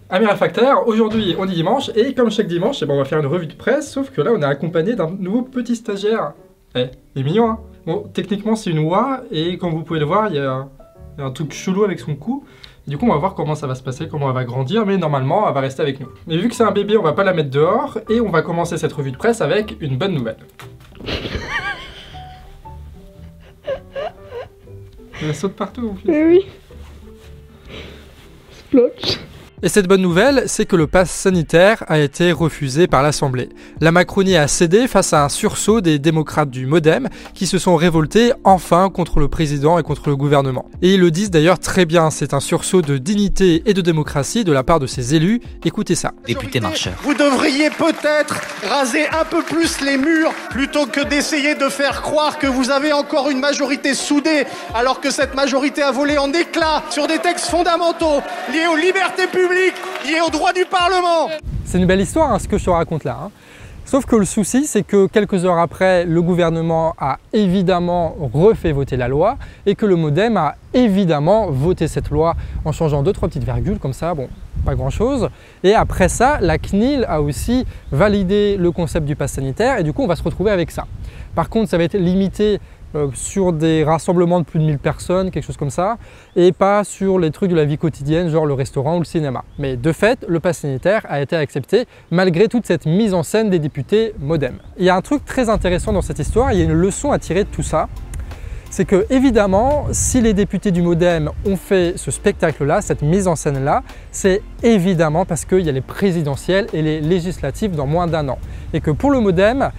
Amis réfractaires, aujourd'hui on est dimanche et comme chaque dimanche, on va faire une revue de presse, sauf que là on est accompagné d'un nouveau petit stagiaire. Il est mignon hein. Bon, techniquement c'est une oie et comme vous pouvez le voir, il y a un truc chelou avec son cou. Et du coup on va voir comment ça va se passer, comment elle va grandir, mais normalement elle va rester avec nous. Mais vu que c'est un bébé, on va pas la mettre dehors et on va commencer cette revue de presse avec une bonne nouvelle. Elle saute partout mon fils. Eh oui. Splotch. Et cette bonne nouvelle, c'est que le pass sanitaire a été refusé par l'Assemblée. La Macronie a cédé face à un sursaut des démocrates du MoDem qui se sont révoltés enfin contre le président et contre le gouvernement. Et ils le disent d'ailleurs très bien, c'est un sursaut de dignité et de démocratie de la part de ces élus. Écoutez ça. Député marcheur. Vous devriez peut-être raser un peu plus les murs plutôt que d'essayer de faire croire que vous avez encore une majorité soudée alors que cette majorité a volé en éclats sur des textes fondamentaux liés aux libertés publiques, liés aux droits du Parlement. C'est une belle histoire hein, ce que je te raconte là. Hein. Sauf que le souci, c'est que quelques heures après, le gouvernement a évidemment refait voter la loi et que le MoDem a évidemment voté cette loi en changeant 2-3 petites virgules comme ça, bon, pas grand-chose. Et après ça, la CNIL a aussi validé le concept du pass sanitaire et du coup, on va se retrouver avec ça. Par contre, ça va être limité sur des rassemblements de plus de 1000 personnes, quelque chose comme ça, et pas sur les trucs de la vie quotidienne, genre le restaurant ou le cinéma. Mais de fait, le pass sanitaire a été accepté malgré toute cette mise en scène des députés MoDem. Il y a un truc très intéressant dans cette histoire, il y a une leçon à tirer de tout ça, c'est que évidemment, si les députés du MoDem ont fait ce spectacle-là, cette mise en scène-là, c'est évidemment parce qu'il y a les présidentielles et les législatives dans moins d'1 an. Et que pour le MoDem,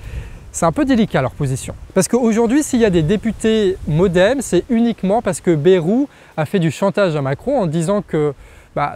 c'est un peu délicat leur position. Parce qu'aujourd'hui, s'il y a des députés MoDem, c'est uniquement parce que Bayrou a fait du chantage à Macron en disant que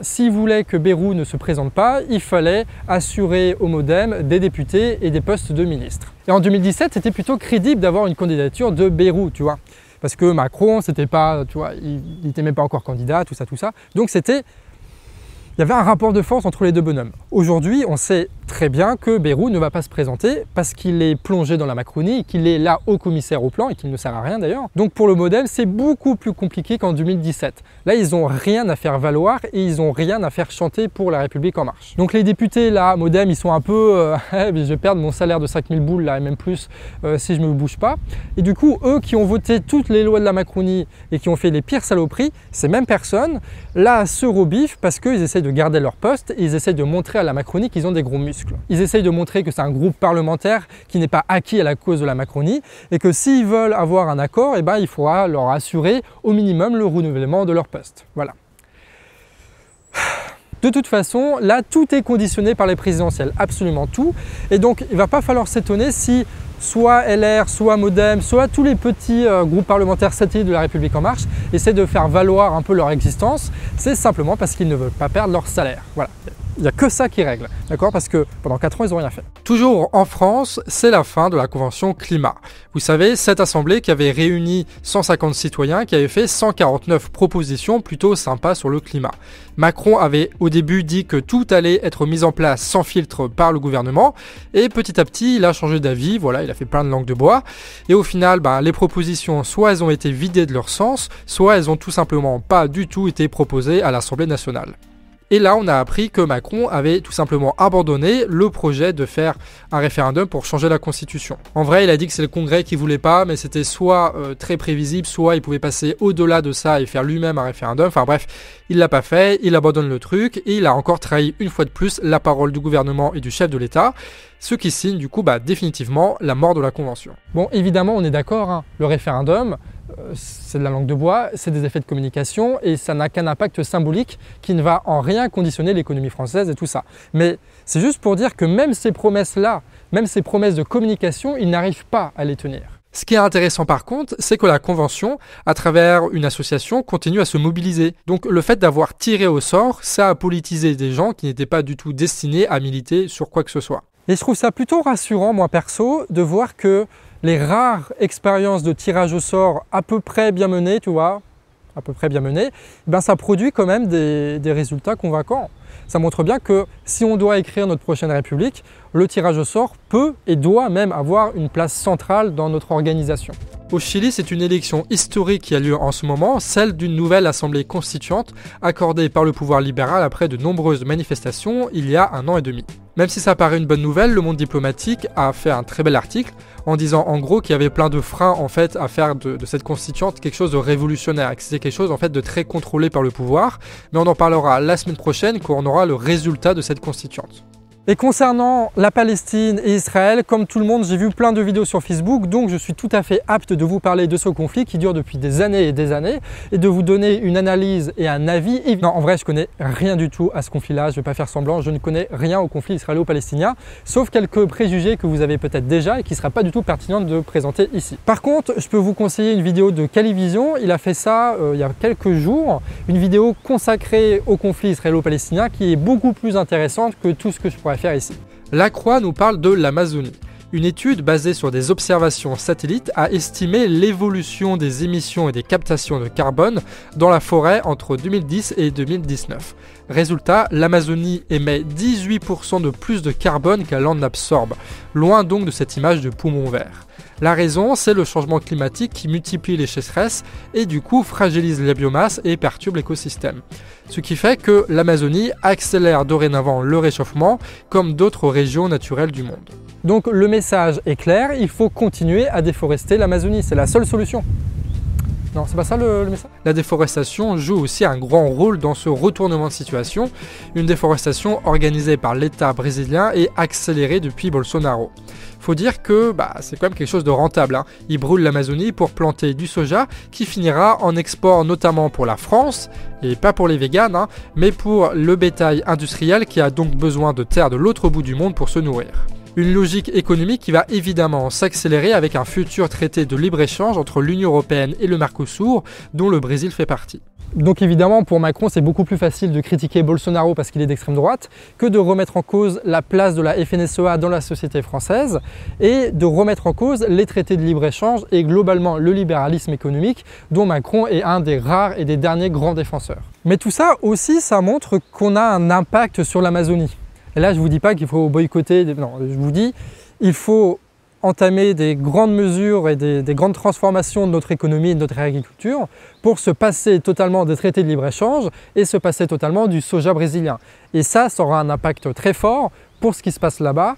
s'il voulait que Bayrou ne se présente pas, il fallait assurer au MoDem des députés et des postes de ministres. Et en 2017, c'était plutôt crédible d'avoir une candidature de Bayrou, tu vois. Parce que Macron, c'était pas, tu vois, il n'était même pas encore candidat, tout ça. Donc il y avait un rapport de force entre les deux bonhommes. Aujourd'hui, on sait très bien que Bayrou ne va pas se présenter parce qu'il est plongé dans la Macronie, qu'il est là haut commissaire au plan et qu'il ne sert à rien d'ailleurs. Donc pour le MoDem, c'est beaucoup plus compliqué qu'en 2017. Là, ils n'ont rien à faire valoir et ils n'ont rien à faire chanter pour La République En Marche. Donc les députés là, MoDem, ils sont un peu je vais perdre mon salaire de 5000 boules là et même plus si je ne me bouge pas. Et du coup, eux qui ont voté toutes les lois de la Macronie et qui ont fait les pires saloperies, ces mêmes personnes, là, se rebifent parce qu'ils essaient de garder leur poste et ils essaient de montrer à la Macronie qu'ils ont des gros muscles. Ils essayent de montrer que c'est un groupe parlementaire qui n'est pas acquis à la cause de la Macronie et que s'ils veulent avoir un accord, il faudra leur assurer au minimum le renouvellement de leur poste. Voilà. De toute façon, là, tout est conditionné par les présidentielles, absolument tout. Et donc, il ne va pas falloir s'étonner si soit LR, soit MoDem, soit tous les petits groupes parlementaires satellites de La République En Marche essaient de faire valoir un peu leur existence. C'est simplement parce qu'ils ne veulent pas perdre leur salaire. Voilà. Il n'y a que ça qui règle, d'accord? Parce que pendant 4 ans, ils n'ont rien fait. Toujours en France, c'est la fin de la Convention Climat. Vous savez, cette assemblée qui avait réuni 150 citoyens, qui avait fait 149 propositions plutôt sympas sur le climat. Macron avait au début dit que tout allait être mis en place sans filtre par le gouvernement, et petit à petit, il a changé d'avis, voilà, il a fait plein de langues de bois, et au final, les propositions, soit elles ont été vidées de leur sens, soit elles ont tout simplement pas du tout été proposées à l'Assemblée nationale. Et là, on a appris que Macron avait tout simplement abandonné le projet de faire un référendum pour changer la Constitution. En vrai, il a dit que c'est le Congrès qui voulait pas, mais c'était soit très prévisible, soit il pouvait passer au-delà de ça et faire lui-même un référendum. Enfin bref, il l'a pas fait, il abandonne le truc et il a encore trahi une fois de plus la parole du gouvernement et du chef de l'État, ce qui signe du coup définitivement la mort de la Convention. Bon, évidemment, on est d'accord, hein, le référendum, c'est de la langue de bois, c'est des effets de communication et ça n'a qu'un impact symbolique qui ne va en rien conditionner l'économie française et tout ça. Mais c'est juste pour dire que même ces promesses-là, même ces promesses de communication, ils n'arrivent pas à les tenir. Ce qui est intéressant par contre, c'est que la Convention, à travers une association, continue à se mobiliser. Donc le fait d'avoir tiré au sort, ça a politisé des gens qui n'étaient pas du tout destinés à militer sur quoi que ce soit. Et je trouve ça plutôt rassurant, moi perso, de voir que les rares expériences de tirage au sort à peu près bien menées, tu vois, ça produit quand même des résultats convaincants. Ça montre bien que si on doit écrire notre prochaine République, le tirage au sort peut et doit même avoir une place centrale dans notre organisation. Au Chili, c'est une élection historique qui a lieu en ce moment, celle d'une nouvelle assemblée constituante accordée par le pouvoir libéral après de nombreuses manifestations il y a 1 an et demi. Même si ça paraît une bonne nouvelle, le monde diplomatique a fait un très bel article en disant en gros qu'il y avait plein de freins en fait à faire de cette constituante quelque chose de révolutionnaire, que c'était quelque chose en fait de très contrôlé par le pouvoir, mais on en parlera la semaine prochaine quand on aura le résultat de cette constituante. Et concernant la Palestine et Israël, comme tout le monde, j'ai vu plein de vidéos sur Facebook, donc je suis tout à fait apte de vous parler de ce conflit qui dure depuis des années et de vous donner une analyse et un avis. Non, en vrai, je connais rien du tout à ce conflit-là, je ne vais pas faire semblant, je ne connais rien au conflit israélo-palestinien, sauf quelques préjugés que vous avez peut-être déjà et qui ne sera pas du tout pertinent de présenter ici. Par contre, je peux vous conseiller une vidéo de Calivision, il a fait ça il y a quelques jours, une vidéo consacrée au conflit israélo-palestinien qui est beaucoup plus intéressante que tout ce que je pourrais faire ici. La Croix nous parle de l'Amazonie. Une étude basée sur des observations satellites a estimé l'évolution des émissions et des captations de carbone dans la forêt entre 2010 et 2019. Résultat, l'Amazonie émet 18% de plus de carbone qu'elle en absorbe, loin donc de cette image de poumon vert. La raison, c'est le changement climatique qui multiplie les sécheresses et du coup fragilise les biomasses et perturbe l'écosystème. Ce qui fait que l'Amazonie accélère dorénavant le réchauffement comme d'autres régions naturelles du monde. Donc le message est clair, il faut continuer à déforester l'Amazonie, c'est la seule solution. Non, c'est pas ça le message. La déforestation joue aussi un grand rôle dans ce retournement de situation, une déforestation organisée par l'État brésilien et accélérée depuis Bolsonaro. Faut dire que c'est quand même quelque chose de rentable. Ils brûlent l'Amazonie pour planter du soja qui finira en export notamment pour la France, et pas pour les véganes, mais pour le bétail industriel qui a donc besoin de terres de l'autre bout du monde pour se nourrir. Une logique économique qui va évidemment s'accélérer avec un futur traité de libre-échange entre l'Union européenne et le Mercosur, dont le Brésil fait partie. Donc évidemment, pour Macron, c'est beaucoup plus facile de critiquer Bolsonaro parce qu'il est d'extrême droite que de remettre en cause la place de la FNSEA dans la société française et de remettre en cause les traités de libre-échange et globalement le libéralisme économique dont Macron est un des rares et des derniers grands défenseurs. Mais tout ça aussi, ça montre qu'on a un impact sur l'Amazonie. Et là, je ne vous dis pas qu'il faut boycotter, non, je vous dis il faut entamer des grandes mesures et des grandes transformations de notre économie et de notre agriculture pour se passer totalement des traités de libre-échange et se passer totalement du soja brésilien. Et ça aura un impact très fort pour ce qui se passe là-bas.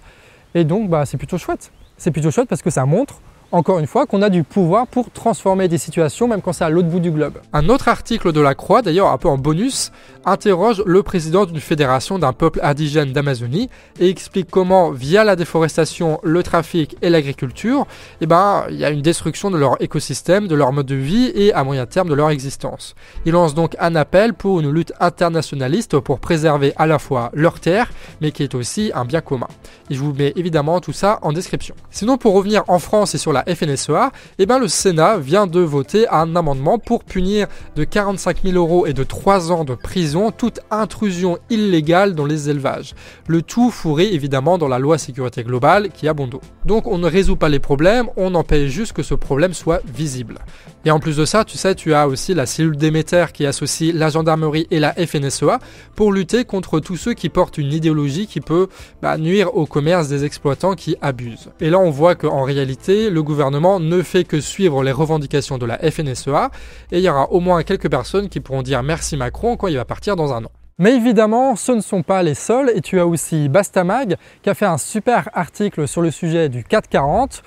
Et donc, c'est plutôt chouette. C'est plutôt chouette parce que ça montre encore une fois qu'on a du pouvoir pour transformer des situations même quand c'est à l'autre bout du globe. Un autre article de la Croix, d'ailleurs un peu en bonus, interroge le président d'une fédération d'un peuple indigène d'Amazonie et explique comment, via la déforestation, le trafic et l'agriculture, il y a une destruction de leur écosystème, de leur mode de vie et à moyen terme de leur existence. Il lance donc un appel pour une lutte internationaliste pour préserver à la fois leurs terres, mais qui est aussi un bien commun. Et je vous mets évidemment tout ça en description. Sinon, pour revenir en France et sur la FNSEA, le Sénat vient de voter un amendement pour punir de 45 000 € et de 3 ans de prison toute intrusion illégale dans les élevages. Le tout fourré évidemment dans la loi sécurité globale qui a bon dos. Donc on ne résout pas les problèmes, on empêche juste que ce problème soit visible. Et en plus de ça, tu as aussi la cellule Déméter qui associe la gendarmerie et la FNSEA pour lutter contre tous ceux qui portent une idéologie qui peut nuire au commerce des exploitants qui abusent. Et là on voit qu'en réalité, le gouvernement ne fait que suivre les revendications de la FNSEA et il y aura au moins quelques personnes qui pourront dire merci Macron quand il va partir dans 1 an. Mais évidemment, ce ne sont pas les seuls et tu as aussi Bastamag qui a fait un super article sur le sujet du 440.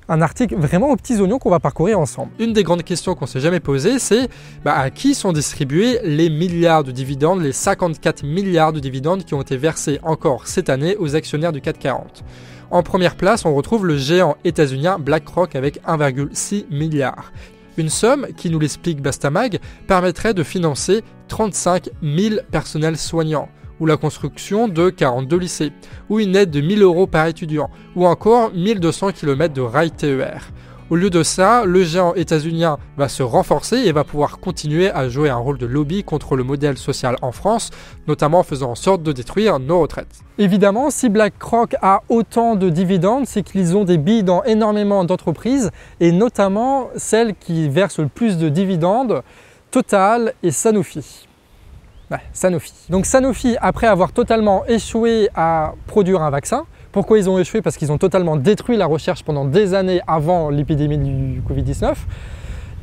Un article vraiment aux petits oignons qu'on va parcourir ensemble. Une des grandes questions qu'on ne s'est jamais posées, c'est à qui sont distribués les milliards de dividendes, les 54 milliards de dividendes qui ont été versés encore cette année aux actionnaires du 440. En première place, on retrouve le géant états-unien BlackRock avec 1,6 milliard. Une somme, qui nous l'explique Bastamag, permettrait de financer 35 000 personnels soignants, ou la construction de 42 lycées, ou une aide de 1 000 € par étudiant, ou encore 1200 km de rails TER. Au lieu de ça, le géant états-unien va se renforcer et va pouvoir continuer à jouer un rôle de lobby contre le modèle social en France, notamment en faisant en sorte de détruire nos retraites. Évidemment, si BlackRock a autant de dividendes, c'est qu'ils ont des billes dans énormément d'entreprises, et notamment celles qui versent le plus de dividendes, Total et Sanofi. Sanofi. Donc Sanofi, après avoir totalement échoué à produire un vaccin, Pourquoi ils ont échoué? Parce qu'ils ont totalement détruit la recherche pendant des années avant l'épidémie du Covid-19.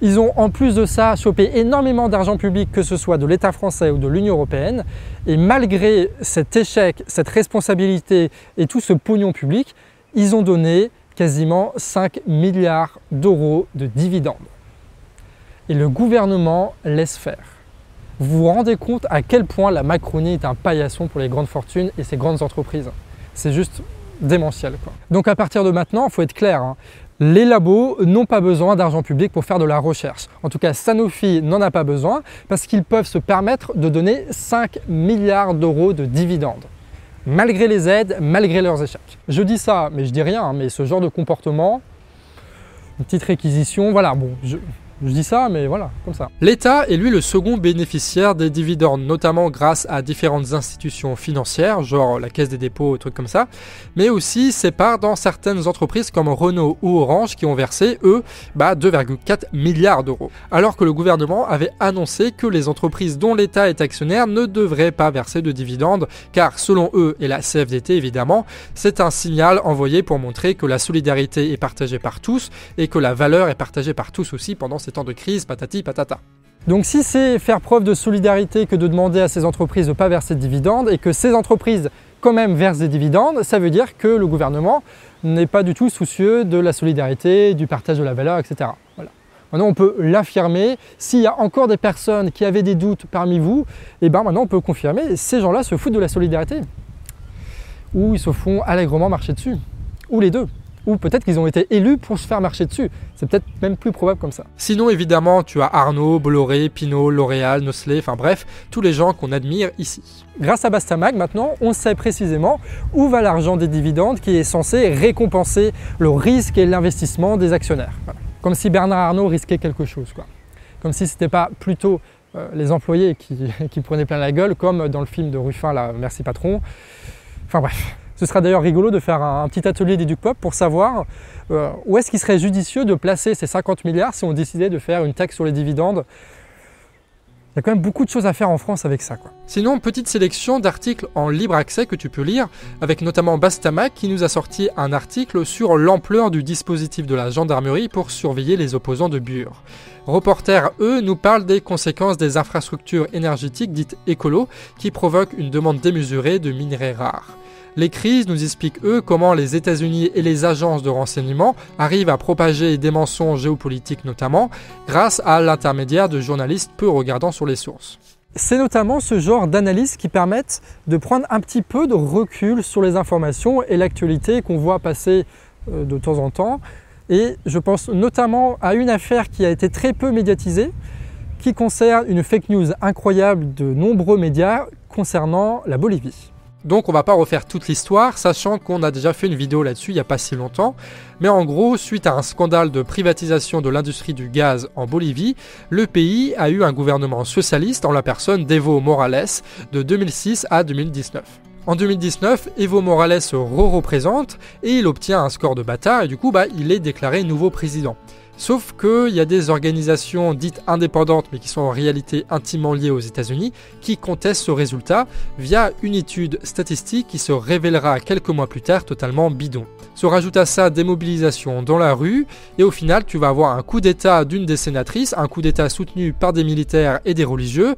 Ils ont en plus de ça chopé énormément d'argent public, que ce soit de l'État français ou de l'Union européenne. Et malgré cet échec, cette responsabilité et tout ce pognon public, ils ont donné quasiment 5 milliards d'euros de dividendes. Et le gouvernement laisse faire. Vous vous rendez compte à quel point la Macronie est un paillasson pour les grandes fortunes et ces grandes entreprises? C'est juste démentiel, quoi. Donc à partir de maintenant, il faut être clair, hein, les labos n'ont pas besoin d'argent public pour faire de la recherche. En tout cas, Sanofi n'en a pas besoin parce qu'ils peuvent se permettre de donner 5 milliards d'euros de dividendes. Malgré les aides, malgré leurs échecs. Je dis ça, mais je dis rien, hein, mais ce genre de comportement, une petite réquisition, voilà, bon, je dis ça, mais voilà, comme ça. L'État est lui le second bénéficiaire des dividendes, notamment grâce à différentes institutions financières, genre la Caisse des dépôts, trucs comme ça, mais aussi ses parts dans certaines entreprises comme Renault ou Orange qui ont versé, eux, 2,4 milliards d'euros. Alors que le gouvernement avait annoncé que les entreprises dont l'État est actionnaire ne devraient pas verser de dividendes, car selon eux, et la CFDT évidemment, c'est un signal envoyé pour montrer que la solidarité est partagée par tous et que la valeur est partagée par tous aussi pendant ces temps de crise, patati patata. Donc si c'est faire preuve de solidarité que de demander à ces entreprises de ne pas verser de dividendes et que ces entreprises quand même versent des dividendes, ça veut dire que le gouvernement n'est pas du tout soucieux de la solidarité, du partage de la valeur, etc. Voilà. Maintenant on peut l'affirmer. S'il y a encore des personnes qui avaient des doutes parmi vous, et ben maintenant on peut confirmer, ces gens-là se foutent de la solidarité. Ou ils se font allègrement marcher dessus. Ou les deux. Ou peut-être qu'ils ont été élus pour se faire marcher dessus. C'est peut-être même plus probable comme ça. Sinon, évidemment, tu as Arnaud, Bolloré, Pinault, L'Oréal, Nestlé, enfin bref, tous les gens qu'on admire ici. Grâce à Bastamag, maintenant, on sait précisément où va l'argent des dividendes qui est censé récompenser le risque et l'investissement des actionnaires. Voilà. Comme si Bernard Arnault risquait quelque chose, quoi. Comme si c'était pas plutôt les employés qui prenaient plein la gueule, comme dans le film de Ruffin, là, Merci Patron. Enfin bref. Ce sera d'ailleurs rigolo de faire un petit atelier d'EducPop pour savoir où est-ce qu'il serait judicieux de placer ces 50 milliards si on décidait de faire une taxe sur les dividendes. Il y a quand même beaucoup de choses à faire en France avec ça, quoi. Sinon, petite sélection d'articles en libre accès que tu peux lire, avec notamment Bastamag qui nous a sorti un article sur l'ampleur du dispositif de la gendarmerie pour surveiller les opposants de Bure. Reporters, eux, nous parlent des conséquences des infrastructures énergétiques dites écolo qui provoquent une demande démesurée de minerais rares. Les crises nous expliquent, eux, comment les États-Unis et les agences de renseignement arrivent à propager des mensonges géopolitiques notamment, grâce à l'intermédiaire de journalistes peu regardant sur les sources. C'est notamment ce genre d'analyses qui permettent de prendre un petit peu de recul sur les informations et l'actualité qu'on voit passer de temps en temps. Et je pense notamment à une affaire qui a été très peu médiatisée, qui concerne une fake news incroyable de nombreux médias concernant la Bolivie. Donc on va pas refaire toute l'histoire, sachant qu'on a déjà fait une vidéo là-dessus il n'y a pas si longtemps. Mais en gros, suite à un scandale de privatisation de l'industrie du gaz en Bolivie, le pays a eu un gouvernement socialiste en la personne d'Evo Morales de 2006 à 2019. En 2019, Evo Morales se re-représente et il obtient un score de bâtard et du coup il est déclaré nouveau président. Sauf qu'il y a des organisations dites indépendantes mais qui sont en réalité intimement liées aux États-Unis qui contestent ce résultat via une étude statistique qui se révélera quelques mois plus tard totalement bidon. Se rajoute à ça des mobilisations dans la rue et au final tu vas avoir un coup d'état d'une des sénatrices, un coup d'état soutenu par des militaires et des religieux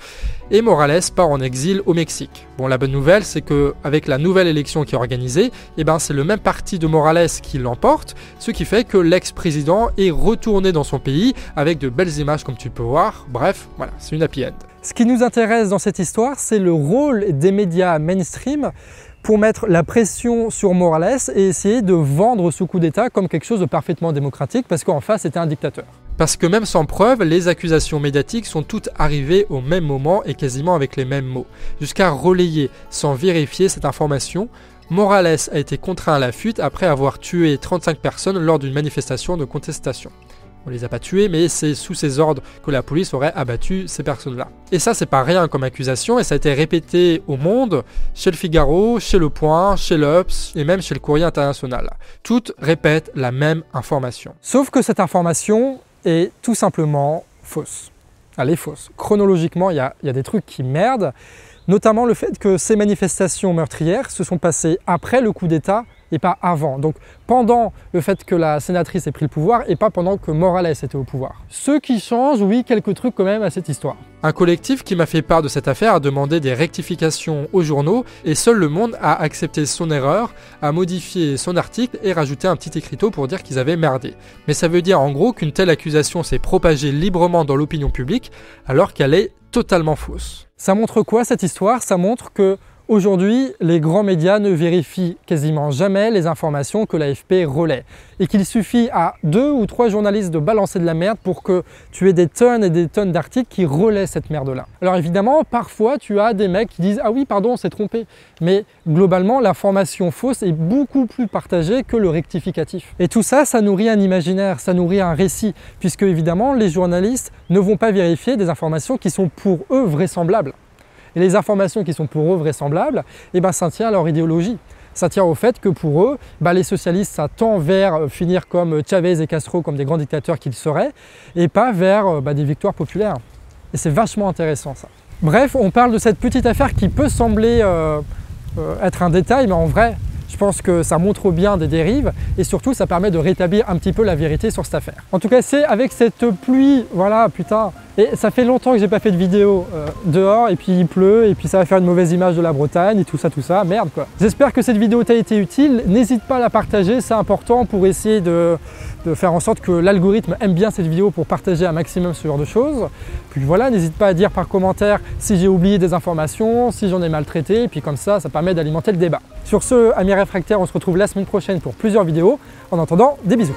et Morales part en exil au Mexique. Bon, la bonne nouvelle c'est que avec la nouvelle élection qui est organisée, c'est le même parti de Morales qui l'emporte, ce qui fait que l'ex-président est retourné dans son pays avec de belles images comme tu peux voir. Bref, voilà, c'est une happy end. Ce qui nous intéresse dans cette histoire, c'est le rôle des médias mainstream pour mettre la pression sur Morales et essayer de vendre ce coup d'État comme quelque chose de parfaitement démocratique parce qu'en face c'était un dictateur. Parce que même sans preuve, les accusations médiatiques sont toutes arrivées au même moment et quasiment avec les mêmes mots. Jusqu'à relayer sans vérifier cette information, Morales a été contraint à la fuite après avoir tué 35 personnes lors d'une manifestation de contestation. On les a pas tués, mais c'est sous ses ordres que la police aurait abattu ces personnes-là. Et ça, c'est pas rien comme accusation, et ça a été répété au Monde, chez Le Figaro, chez Le Point, chez l'Obs, et même chez le Courrier International. Toutes répètent la même information. Sauf que cette information est tout simplement fausse. Elle est fausse. Chronologiquement, il y a des trucs qui merdent, notamment le fait que ces manifestations meurtrières se sont passées après le coup d'État et pas avant. Donc pendant le fait que la sénatrice ait pris le pouvoir et pas pendant que Morales était au pouvoir. Ce qui change, oui, quelques trucs quand même à cette histoire. Un collectif qui m'a fait part de cette affaire a demandé des rectifications aux journaux et seul Le Monde a accepté son erreur, a modifié son article et rajouté un petit écriteau pour dire qu'ils avaient merdé. Mais ça veut dire en gros qu'une telle accusation s'est propagée librement dans l'opinion publique alors qu'elle est totalement fausse. Ça montre quoi cette histoire? Ça montre que aujourd'hui, les grands médias ne vérifient quasiment jamais les informations que l'AFP relaie et qu'il suffit à 2 ou 3 journalistes de balancer de la merde pour que tu aies des tonnes et des tonnes d'articles qui relaient cette merde-là. Alors évidemment, parfois, tu as des mecs qui disent « Ah oui, pardon, on s'est trompé ». Mais globalement, l'information fausse est beaucoup plus partagée que le rectificatif. Et tout ça, ça nourrit un imaginaire, ça nourrit un récit, puisque évidemment, les journalistes ne vont pas vérifier des informations qui sont pour eux vraisemblables. Et les informations qui sont pour eux vraisemblables, eh ben, ça tient à leur idéologie. Ça tient au fait que pour eux, les socialistes, ça tend vers finir comme Chavez et Castro, comme des grands dictateurs qu'ils seraient, et pas vers des victoires populaires. Et c'est vachement intéressant ça. Bref, on parle de cette petite affaire qui peut sembler être un détail, mais en vrai, je pense que ça montre bien des dérives et surtout ça permet de rétablir un petit peu la vérité sur cette affaire. En tout cas, c'est avec cette pluie, voilà, putain, et ça fait longtemps que j'ai pas fait de vidéo dehors et puis il pleut et puis ça va faire une mauvaise image de la Bretagne et tout ça, merde quoi. J'espère que cette vidéo t'a été utile, n'hésite pas à la partager, c'est important pour essayer de faire en sorte que l'algorithme aime bien cette vidéo pour partager un maximum ce genre de choses. Puis voilà, n'hésite pas à dire par commentaire si j'ai oublié des informations, si j'en ai maltraité, et puis comme ça permet d'alimenter le débat. Sur ce, amis réfractaires, on se retrouve la semaine prochaine pour plusieurs vidéos. En attendant, des bisous.